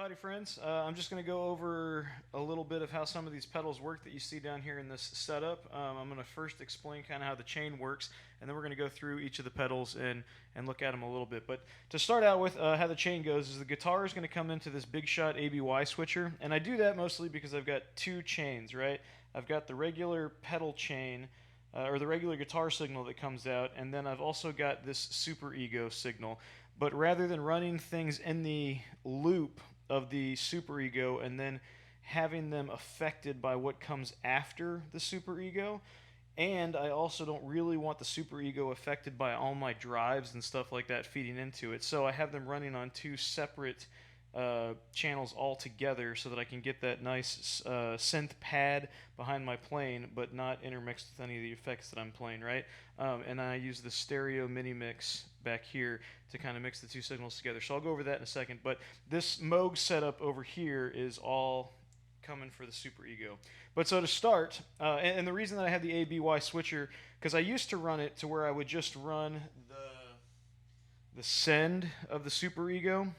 Howdy friends. I'm just going to go over a little bit of how some of these pedals work that you see down here in this setup. I'm going to first explain kind of how the chain works, and then we're going to go through each of the pedals and look at them a little bit. But to start out with, how the chain goes is the guitar is going to come into this Big Shot ABY switcher, and I do that mostly because I've got two chains, right? I've got the regular pedal chain, or the regular guitar signal that comes out, and then I've also got this Super Ego signal. But rather than running things in the loop of the Super Ego and then having them affected by what comes after the Super Ego, and I also don't really want the Super Ego affected by all my drives and stuff like that feeding into it. So I have them running on two separate channels all together so that I can get that nice synth pad behind my playing, but not intermixed with any of the effects that I'm playing, right? And I use the stereo mini mix back here to kind of mix the two signals together. So I'll go over that in a second. But this Moog setup over here is all coming for the Super Ego. But so to start, and the reason that I have the ABY switcher, because I used to run it to where I would just run the send of the Super Ego,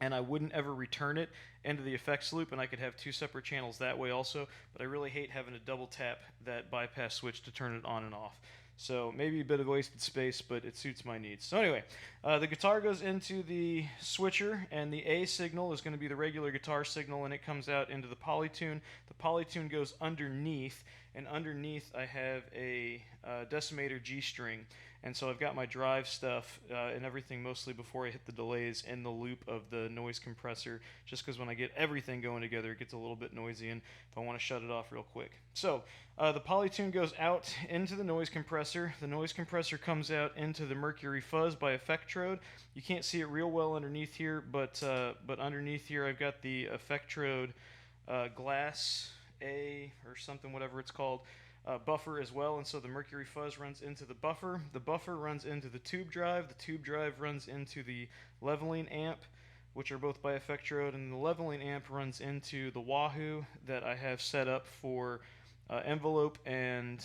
and I wouldn't ever return it into the effects loop, and I could have two separate channels that way also, but I really hate having to double tap that bypass switch to turn it on and off. So maybe a bit of wasted space, but it suits my needs. So anyway, the guitar goes into the switcher, and the A signal is going to be the regular guitar signal, and it comes out into the polytune. The polytune goes underneath, and underneath I have a decimator G string. And so I've got my drive stuff and everything mostly before I hit the delays in the loop of the noise compressor, just because when I get everything going together, it gets a little bit noisy, and if I want to shut it off real quick. So the polytune goes out into the noise compressor. The noise compressor comes out into the Mercury Fuzz by Effectrode. You can't see it real well underneath here, but underneath here I've got the Effectrode Glass A or something, whatever it's called, buffer as well, and so the Mercury Fuzz runs into the buffer runs into the tube drive runs into the leveling amp, which are both by Effectrode, and the leveling amp runs into the Wahoo that I have set up for envelope and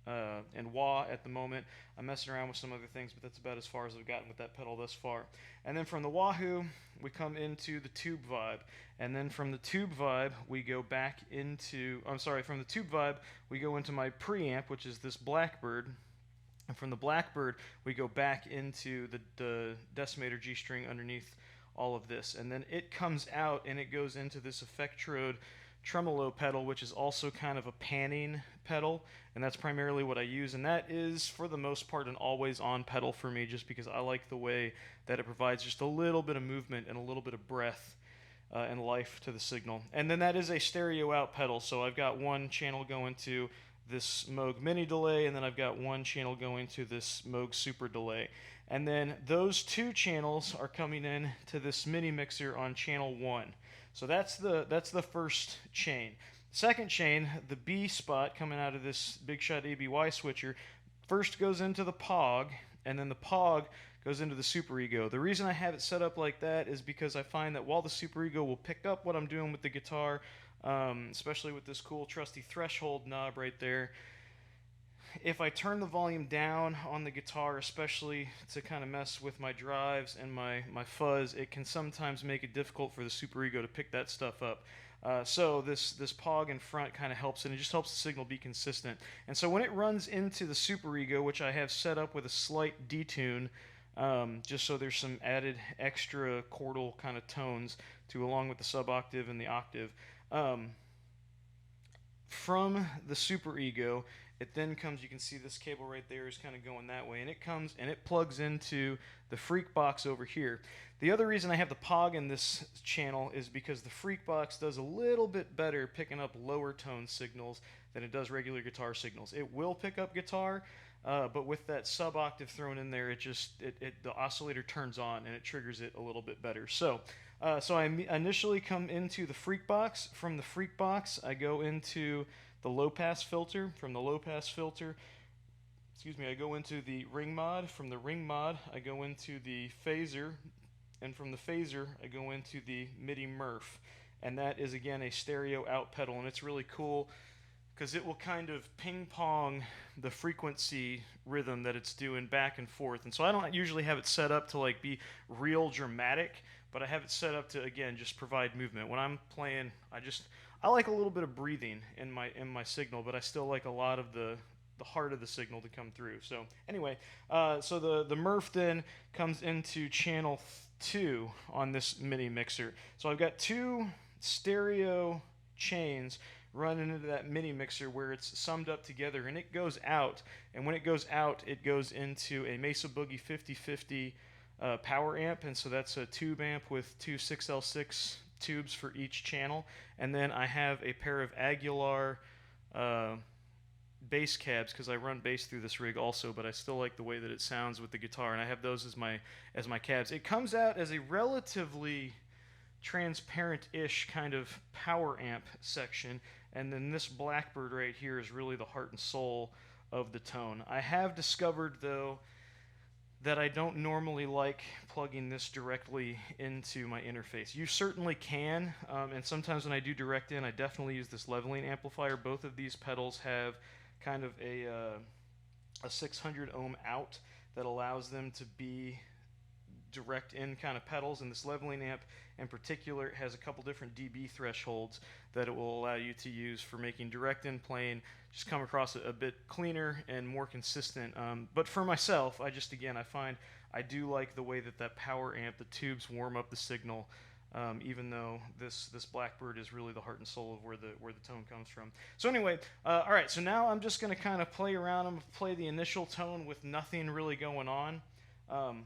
wah at the moment. I'm messing around with some other things, but that's about as far as I've gotten with that pedal thus far. And then from the Wahoo, we come into the tube vibe. And then from the tube vibe, we go back into, from the tube vibe, we go into my preamp, which is this Blackbird. And from the Blackbird, we go back into the decimator G string underneath all of this. And then it comes out and it goes into this Effectrode tremolo pedal, which is also kind of a panning pedal, and that's primarily what I use, and that is for the most part an always on pedal for me, just because I like the way that it provides just a little bit of movement and a little bit of breath and life to the signal. And then that is a stereo out pedal, so I've got one channel going to this Moog mini delay, and then I've got one channel going to this Moog super delay, and then those two channels are coming in to this mini mixer on channel 1. So that's the first chain. Second chain, the B spot coming out of this Big Shot ABY switcher, first goes into the POG, and then the POG goes into the Super Ego. The reason I have it set up like that is because I find that while the Super Ego will pick up what I'm doing with the guitar, especially with this cool trusty threshold knob right there, if I turn the volume down on the guitar, especially to kind of mess with my drives and my fuzz, it can sometimes make it difficult for the Super Ego to pick that stuff up. So this POG in front kind of helps, and it just helps the signal be consistent. And so when it runs into the Super Ego, which I have set up with a slight detune, just so there's some added extra chordal kind of tones to along with the sub-octave and the octave, from the Super Ego, it then comes, you can see this cable right there is kind of going that way, and it comes and it plugs into the Freak Box over here. The other reason I have the POG in this channel is because the Freak Box does a little bit better picking up lower tone signals than it does regular guitar signals. It will pick up guitar, but with that sub-octave thrown in there, the oscillator turns on and it triggers it a little bit better. So I initially come into the Freak Box. From the Freak Box, I go into the low-pass filter. From the low-pass filter, I go into the ring mod. From the ring mod, I go into the phaser, and from the phaser, I go into the MIDI Murph. And that is, again, a stereo out pedal, and it's really cool because it will kind of ping-pong the frequency rhythm that it's doing back and forth. And so I don't usually have it set up to like be real dramatic, but I have it set up to, again, just provide movement. When I'm playing, I like a little bit of breathing in my signal, but I still like a lot of the heart of the signal to come through. So anyway, so the Murph then comes into channel 2 on this mini mixer. So I've got 2 stereo chains running into that mini mixer where it's summed up together, and it goes out. And when it goes out, it goes into a Mesa Boogie 5050 power amp, and so that's a tube amp with 2 6L6 tubes for each channel. And then I have a pair of Aguilar bass cabs, because I run bass through this rig also, but I still like the way that it sounds with the guitar, and I have those as my cabs. It comes out as a relatively transparent-ish kind of power amp section, and then this Blackbird right here is really the heart and soul of the tone. I have discovered, though, that I don't normally like plugging this directly into my interface. You certainly can, and sometimes when I do direct in, I definitely use this leveling amplifier. Both of these pedals have kind of a 600 ohm out that allows them to be direct in kind of pedals, and this leveling amp in particular has a couple different dB thresholds that it will allow you to use for making direct in playing just come across a bit cleaner and more consistent. But for myself, I find I do like the way that power amp, the tubes warm up the signal, even though this Blackbird is really the heart and soul of where the tone comes from. So anyway, all right, so now I'm just going to kind of play around. I'm going to play the initial tone with nothing really going on. I'm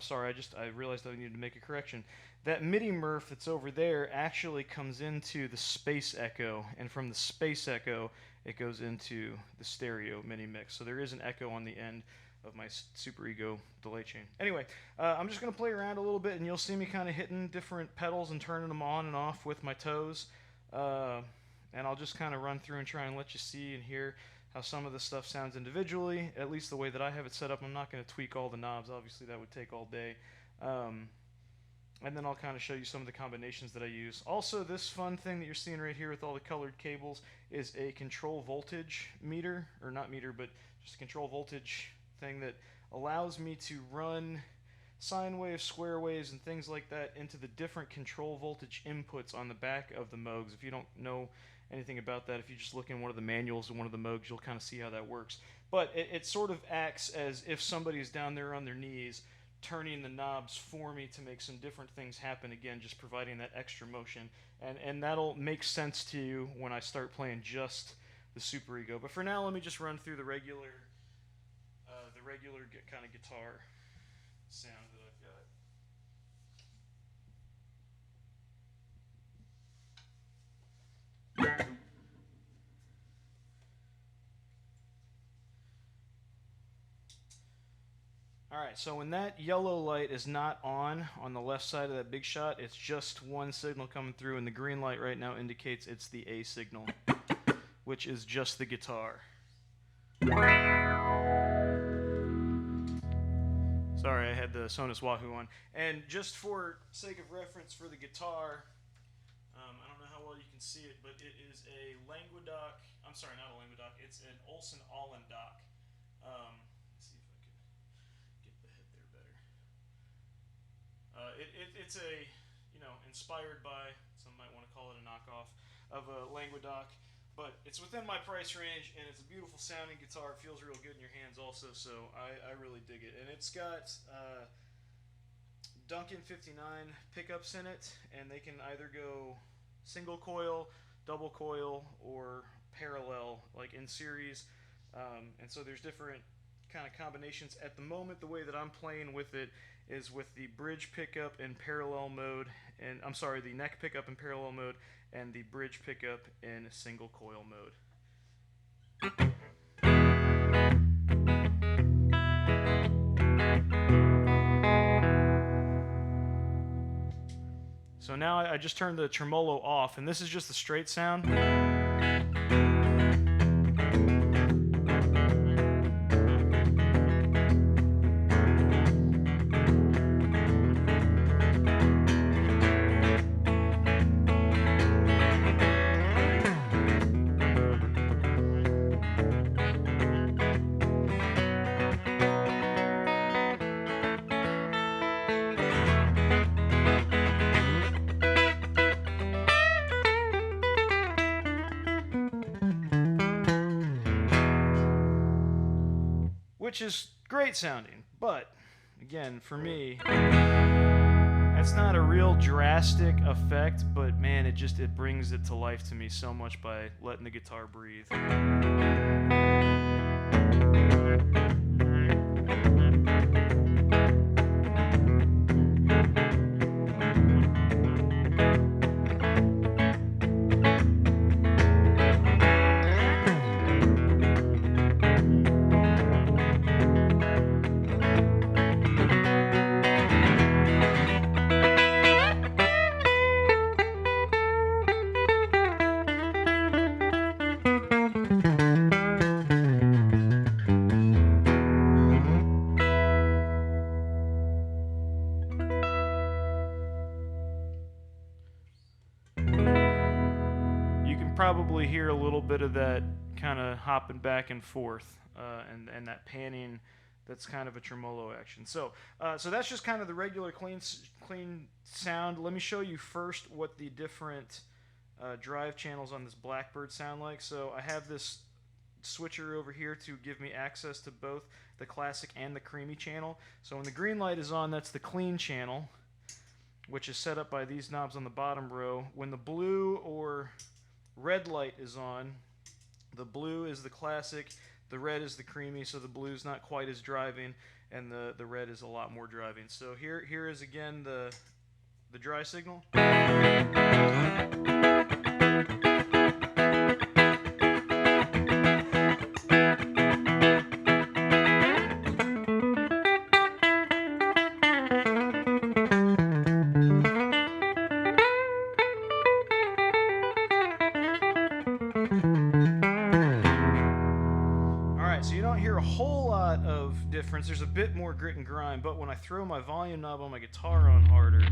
sorry, I realized I needed to make a correction. That MIDI Murph that's over there actually comes into the space echo, and from the space echo, it goes into the stereo mini mix. So there is an echo on the end of my Super Ego delay chain. Anyway, I'm just going to play around a little bit, and you'll see me kind of hitting different pedals and turning them on and off with my toes. And I'll just kind of run through and try and let you see and hear how some of the stuff sounds individually, at least the way that I have it set up. I'm not going to tweak all the knobs. Obviously, that would take all day. And then I'll kind of show you some of the combinations that I use. Also, this fun thing that you're seeing right here with all the colored cables is a control voltage meter, or not meter, but just a control voltage thing that allows me to run sine waves, square waves, and things like that into the different control voltage inputs on the back of the Moogs. If you don't know anything about that, if you just look in one of the manuals of one of the Moogs, you'll kind of see how that works. But it sort of acts as if somebody is down there on their knees turning the knobs for me to make some different things happen, again, just providing that extra motion. And that'll make sense to you when I start playing just the Super Ego. But for now, let me just run through the regular kind of guitar sound that I've got. Alright, so when that yellow light is not on the left side of that big shot, it's just one signal coming through, and the green light right now indicates it's the A signal, which is just the guitar. Sorry, I had the Sonus Wahoo on. And just for sake of reference for the guitar, I don't know how well you can see it, but it is a Languedoc, I'm sorry, not a Languedoc, it's an Olsen Allendoc. Let's see if I can get the head there better. It's a, inspired by, some might want to call it a knockoff of a Languedoc, but it's within my price range, and it's a beautiful sounding guitar. It feels real good in your hands also, so I really dig it. And it's got Duncan 59 pickups in it, and they can either go single coil, double coil, or parallel, like in series. And so there's different kind of combinations. At the moment, the way that I'm playing with it is with the bridge pickup in parallel mode, and I'm sorry, the neck pickup in parallel mode, and the bridge pickup in single coil mode. So now I just turned the tremolo off, and this is just the straight sound. which is great sounding. But again, for me, that's not a real drastic effect, but man, it brings it to life to me so much by letting the guitar breathe. Probably hear a little bit of that kind of hopping back and forth and that panning. That's kind of a tremolo action. So that's just kind of the regular clean sound. Let me show you first what the different drive channels on this Blackbird sound like. So I have this switcher over here to give me access to both the classic and the creamy channel. So when the green light is on, that's the clean channel, which is set up by these knobs on the bottom row. When the blue or red light is on, the blue is the classic, the red is the creamy, so the blue's not quite as driving, and the red is a lot more driving. So here is again the dry signal. Difference. There's a bit more grit and grime, but when I throw my volume knob on my guitar on harder,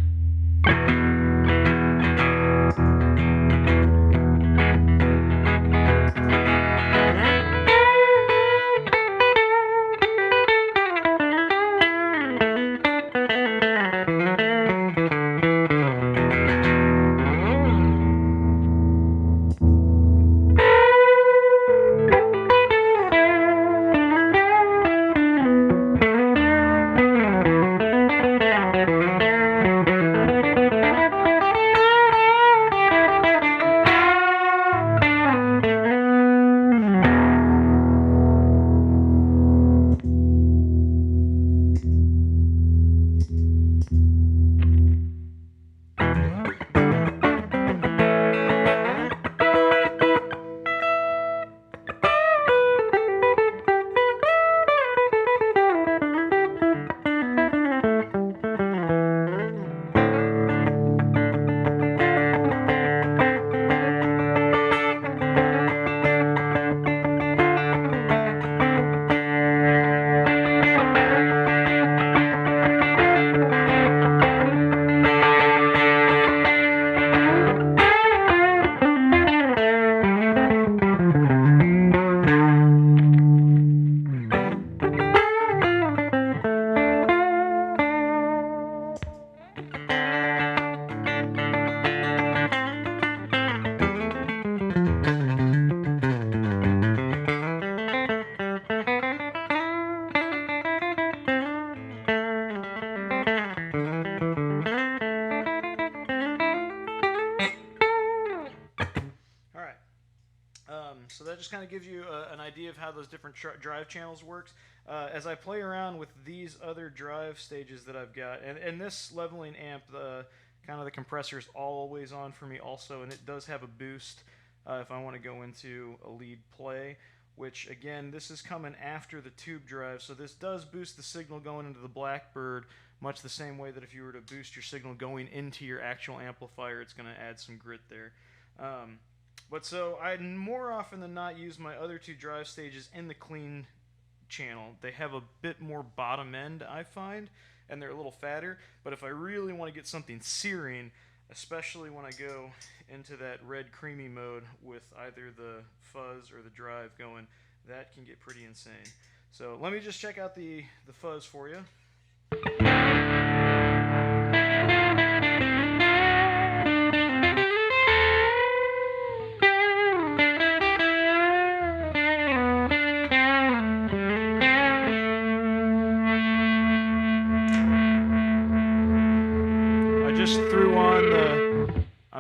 So that just kind of gives you an idea of how those different drive channels works. As I play around with these other drive stages that I've got, and this leveling amp, kind of the compressor is always on for me also, and it does have a boost if I want to go into a lead play, which again, this is coming after the tube drive, so this does boost the signal going into the Blackbird, much the same way that if you were to boost your signal going into your actual amplifier, it's going to add some grit there. But so I more often than not use my other two drive stages in the clean channel. They have a bit more bottom end, I find, and they're a little fatter. But if I really want to get something searing, especially when I go into that red creamy mode with either the fuzz or the drive going, that can get pretty insane. So let me just check out the fuzz for you.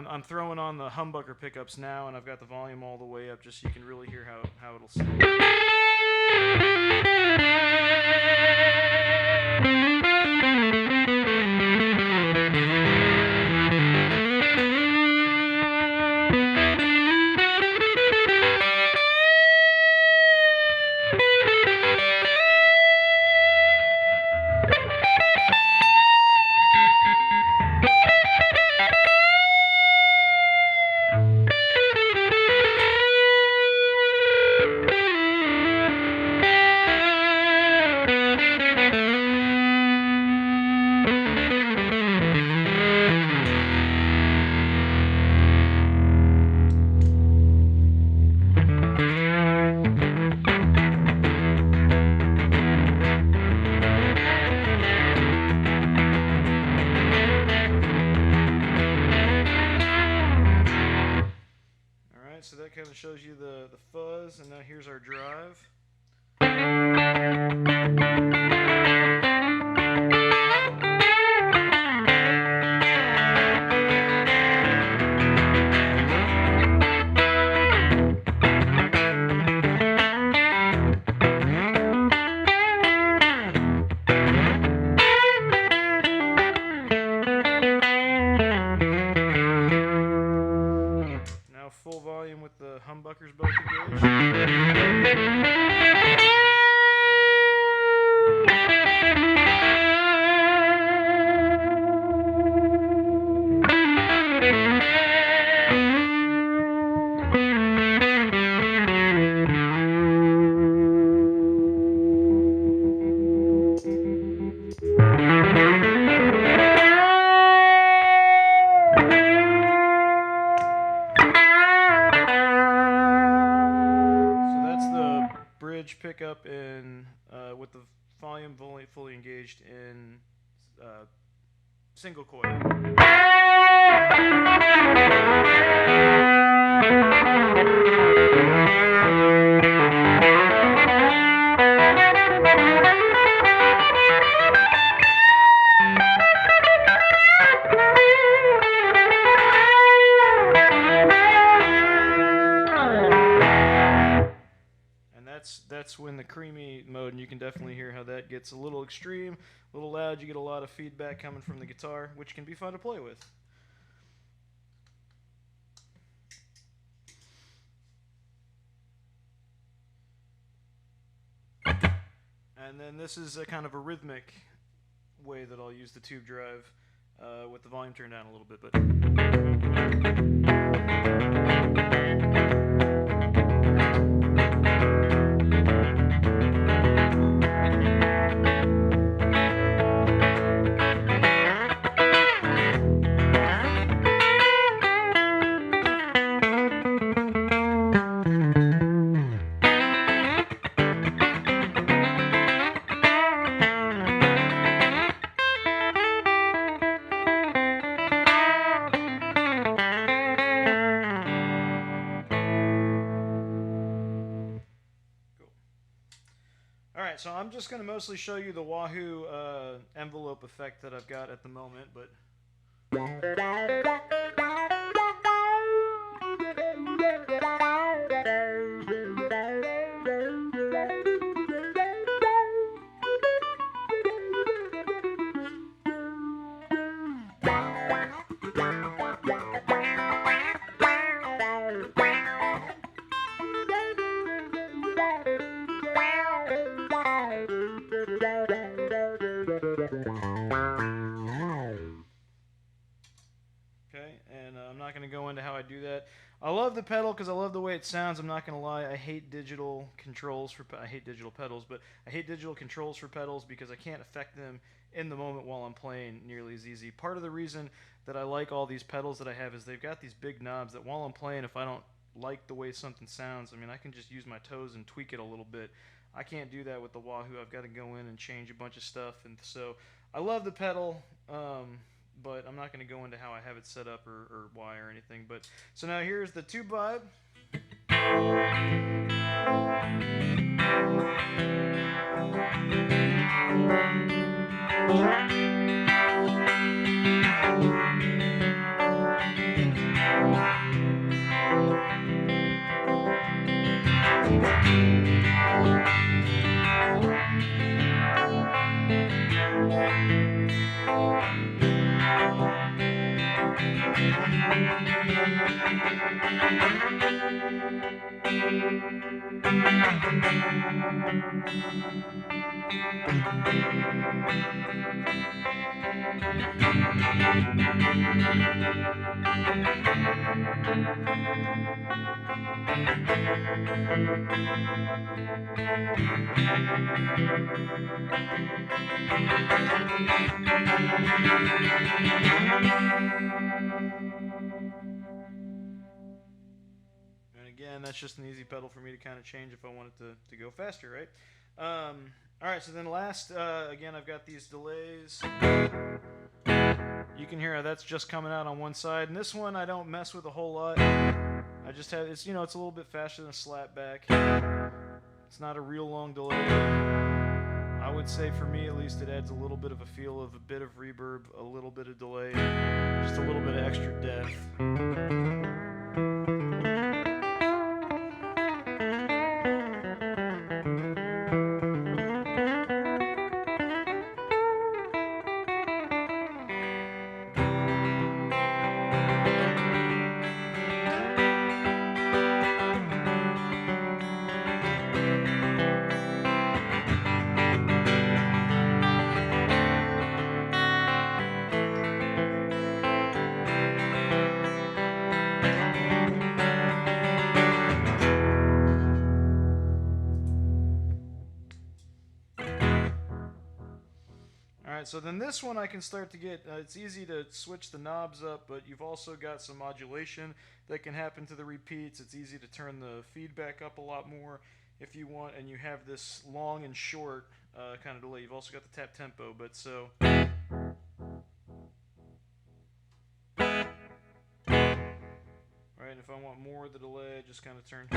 I'm throwing on the humbucker pickups now, and I've got the volume all the way up just so you can really hear how it'll sound. So that kind of shows you the fuzz, and now here's our drive. Full volume with the humbuckers both engaged. Pickup in with the volume fully engaged in single coil. That's when the creamy mode, and you can definitely hear how that gets a little extreme, a little loud. You get a lot of feedback coming from the guitar, which can be fun to play with. And then this is a kind of a rhythmic way that I'll use the tube drive with the volume turned down a little bit. But so I'm just going to mostly show you the Wahoo envelope effect that I've got at the moment, but I love the pedal because I love the way it sounds. I'm not going to lie. I hate digital controls I hate digital pedals, but I hate digital controls for pedals because I can't affect them in the moment while I'm playing nearly as easy. Part of the reason that I like all these pedals that I have is they've got these big knobs that while I'm playing, if I don't like the way something sounds, I mean, I can just use my toes and tweak it a little bit. I can't do that with the Wahoo. I've got to go in and change a bunch of stuff, and so I love the pedal. But I'm not going to go into how I have it set up or why or anything. But so now here's the tube vibe. And again, that's just an easy pedal for me to kind of change if I want it to go faster, right? All right, so then last, again, I've got these delays. You can hear how that's just coming out on one side. And this one I don't mess with a whole lot. I just have, it's, you know, it's a little bit faster than a slapback. It's not a real long delay. I would say for me at least it adds a little bit of a feel of a bit of reverb, a little bit of delay, just a little bit of extra depth. Alright, so then this one I can start to get, it's easy to switch the knobs up, but you've also got some modulation that can happen to the repeats. It's easy to turn the feedback up a lot more if you want, and you have this long and short kind of delay. You've also got the tap tempo, but so... Right, and if I want more of the delay, I just kind of turn...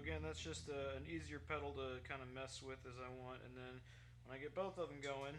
Again, that's just an easier pedal to kind of mess with as I want, and then when I get both of them going,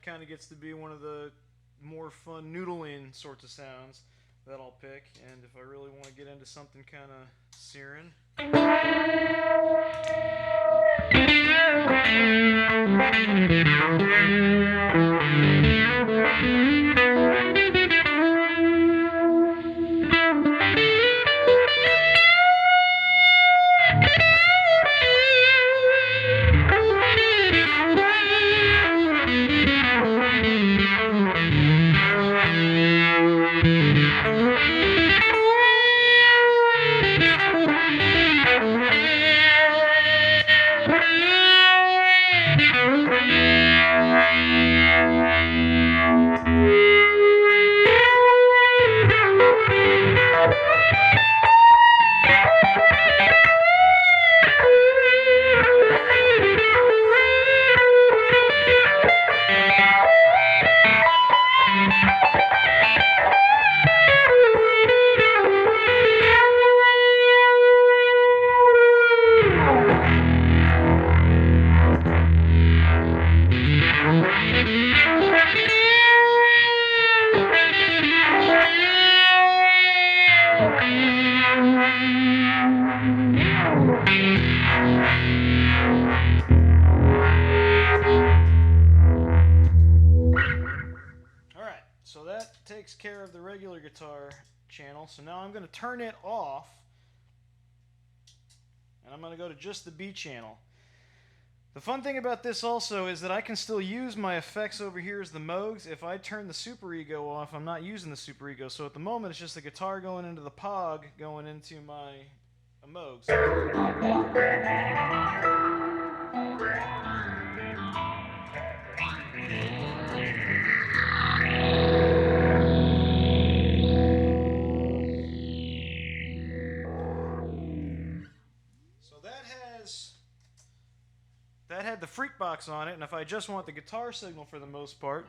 kind of gets to be one of the more fun fun noodling sorts of sounds that I'll pick. And if I really want to get into something kind of searing. So that takes care of the regular guitar channel. So now I'm going to turn it off, and I'm going to go to just the B channel. The fun thing about this also is that I can still use my effects over here as the Moogs. If I turn the Super Ego off, I'm not using the Super Ego. So at the moment, it's just the guitar going into the Pog, going into my Moogs. That had the freak box on it, and if I just want the guitar signal for the most part,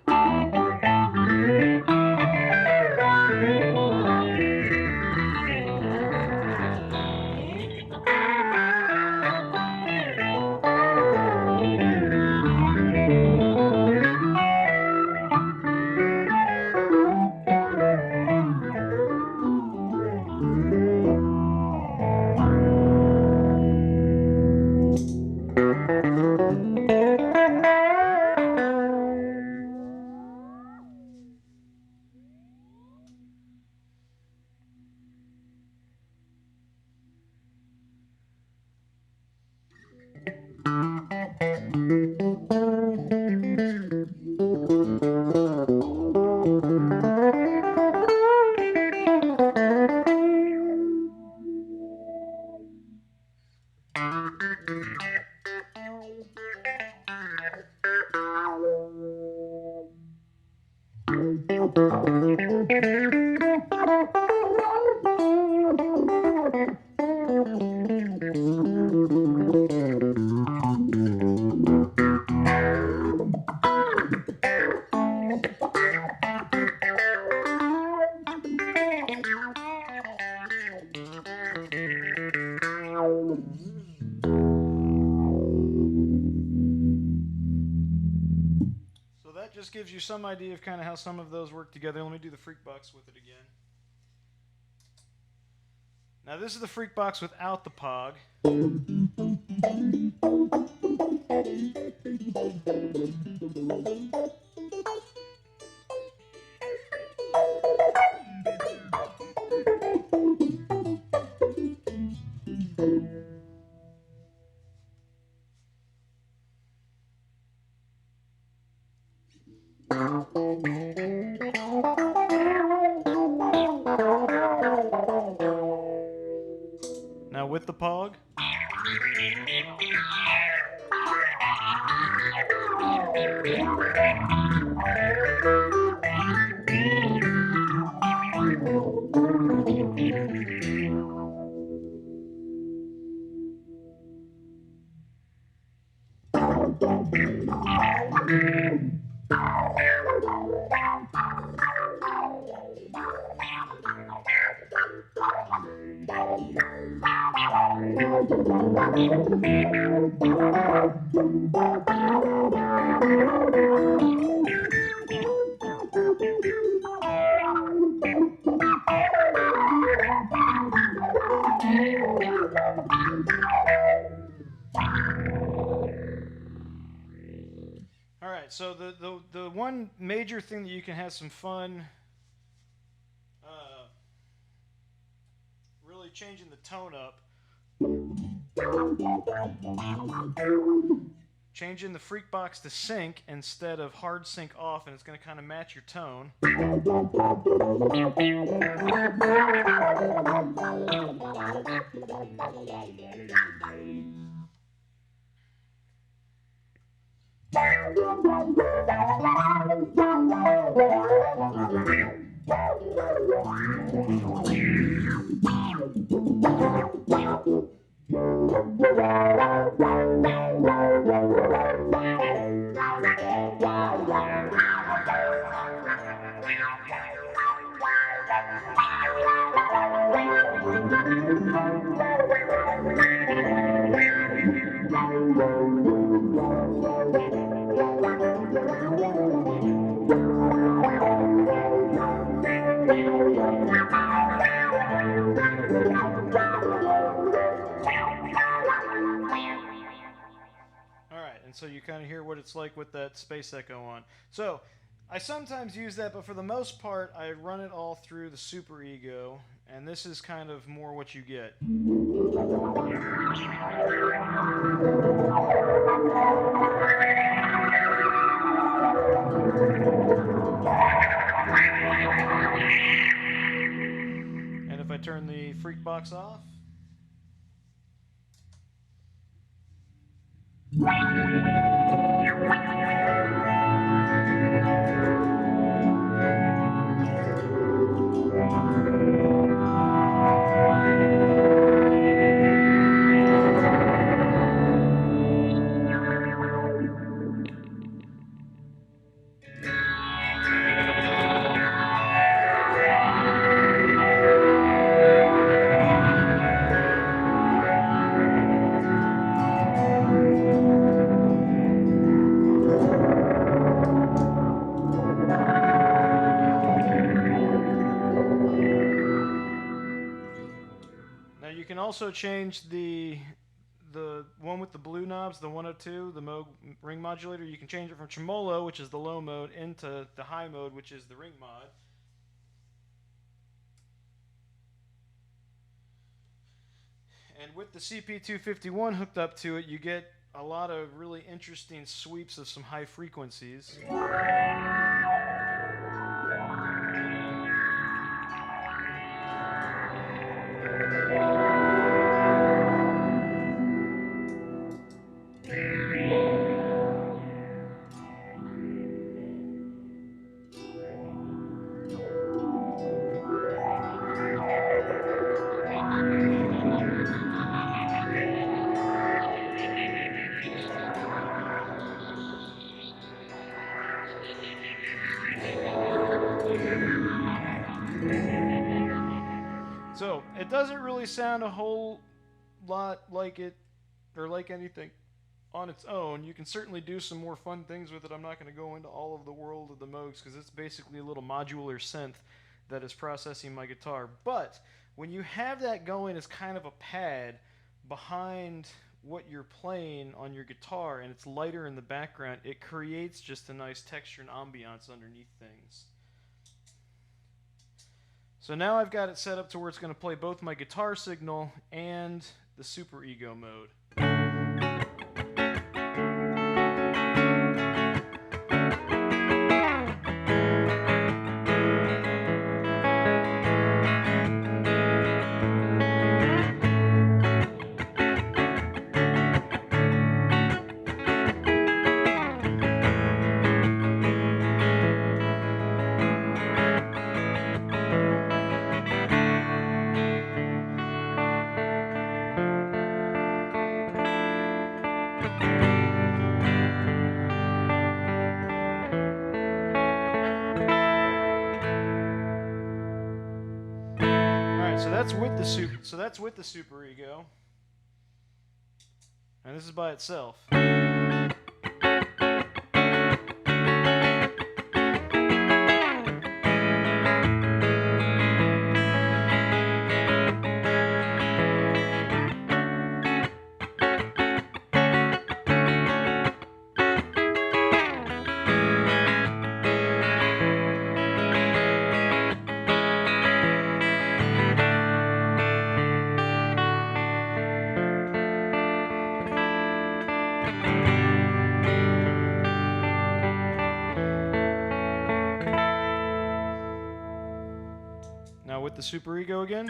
just gives you some idea of kind of how some of those work together. Let me do the freak box with it again. Now this is the freak box without the Pog. Now with the Pog. Alright, so the one major thing that you can have some fun really changing the tone up, changing the freak box to sync instead of hard sync off, and it's going to kind of match your tone. And so you kind of hear what it's like with that space echo on. So I sometimes use that, but for the most part, I run it all through the Super Ego, and this is kind of more what you get. And if I turn the freak box off, you can also change the one with the blue knobs, the 102, the Moog ring modulator. You can change it from tremolo, which is the low mode, into the high mode, which is the ring mod. And with the CP251 hooked up to it, you get a lot of really interesting sweeps of some high frequencies. So it doesn't really sound a whole lot like it, or like anything on its own. You can certainly do some more fun things with it. I'm not going to go into all of the world of the Moogs because it's basically a little modular synth that is processing my guitar. But when you have that going as kind of a pad behind what you're playing on your guitar and it's lighter in the background, it creates just a nice texture and ambiance underneath things. So now I've got it set up to where it's going to play both my guitar signal and the Super Ego mode. So that's with the Super Ego, and this is by itself. Now with the Super Ego again.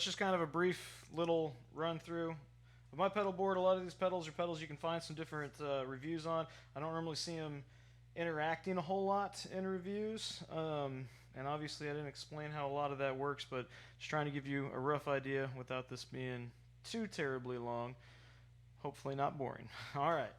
that's just kind of a brief little run through of my pedal board. A lot of these pedals are pedals you can find some different reviews on. I don't normally see them interacting a whole lot in reviews, and obviously I didn't explain how a lot of that works, but just trying to give you a rough idea without this being too terribly long. Hopefully not boring. All right.